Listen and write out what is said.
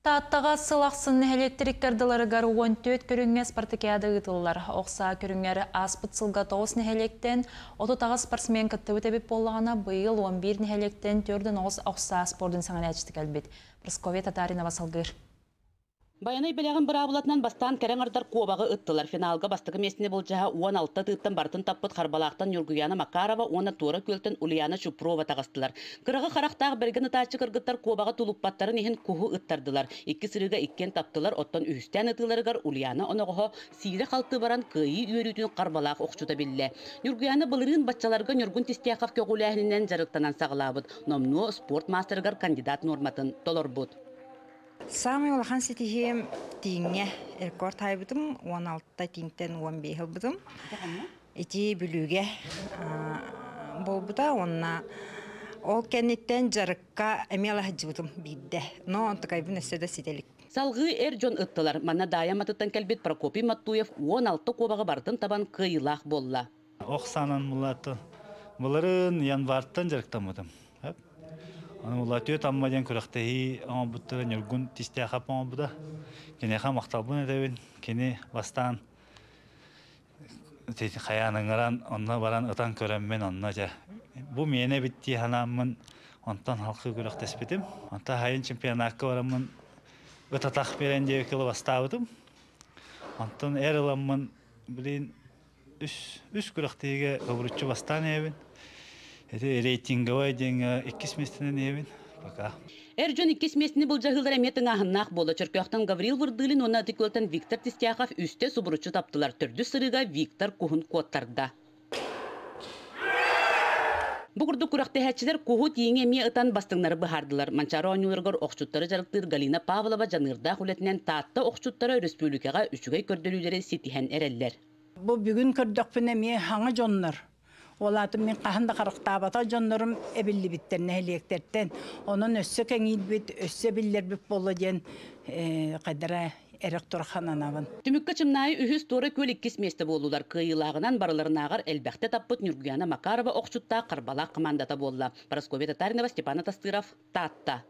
Тааттаға сылақсын электрик кардыларыгар 14 көріңе спартакиада ұтылылар. Оқса көріңер аспыт сылға 9 нехелектен, отутаға спортсмен кітті өтебіп болағана бұйыл 11 нехелектен төрдің оқса спордың саңын әчістік әлбет. Прасковия Татаринова салғыр. Баянай белягын бір абылатынан бастан кәрен ардар куабағы ыттылар. Финалға бастығы месіне бұл жаға 16 тыттан бартын таппыт Қарбалақтан Юргуяна Макарова, оны тура көлтін Ульяна Шупрова тағыстылар. Қырағы қарақтағы берген ытачы кыргыттар куабағы тулуппаттарын ехін куху ыттардылар. Икки сырыға иккен таптылар, оттан үстен ытыларыгар Ульяна оноғығы сирі қалты баран күйі үйрүтін Қарбалақ оқшута білі. Юргуяна былырын батчаларға Нюргун тестияқав көгуләхінен жарықтанан сағылабыд. Номну спорт мастергар кандидат норматын толорбуд. Самый улахан сетихим тиңе рекорд хайбытым 16 тиңтен 15 бытым. Ити бүлүге болбута онна ол кенниттен жарыкка эмела хаджыбытым бидде. Но онтакай бу несседе сителик. Салгы жон ыттылар. Манна дая матыттан келбет Прокопий Маттуев 16 кобага бартын табан кыйлах болла. Оксанан мулаты. Буларын январттан жарыктамадым. Улатıyor tamamlayan kuraktehi ama bu tür Nurgun tiste yapamam bu da. Kene ham aktabun edevin, kene bastan. Kayanın aran, onunla varan atan körenmen onunla. Bu miyene bitti hanamın ondan halkı kuraktespitim. Ondan hayın çempiyonakı varamın ötatak birence kilo bastavdım. Ondan erilamın bilin üst kuraktehiye kavurucu bastan evin. Reytingi var diye 2 mesleğinin evin. Baka. Erjon 2 mesleğini bulacaklar emetin ahınnak bola. Çerköy'ten Gavril Vırdılın ona atıkölten Viktor Tistiyakov üstte suburucu taptılar. Türdü sırıga Viktor Kuhun kottarda. Bu kurdu kuraktehetçiler kuhu tiyinge miye ıtan bastınları bıhardılar. Mançara oynuyorlar okçutları jarıktır Galina Pavlova Canırda huletinden taatta okçutları Respublikaga üçügey kördülüleri sitihen ereller. Bu bugün kördökpüne miye hangi jonlar? Olatım men qahında qaraqtabata jonlarım ebilli bitterine helekterten. Onun össe kengil bit, össe biller bit bolu diyen qadara elektorxananavın. Tümükka çımnayı ühüs doğru köl 2 mesle boldular. Kıyılağынан barılarına ağır elbette tapıt Nurguyana Makarova okçutta Qarbalaq komandata bolla. Praskovia Tatarинова, Степана Тастыров, Татта.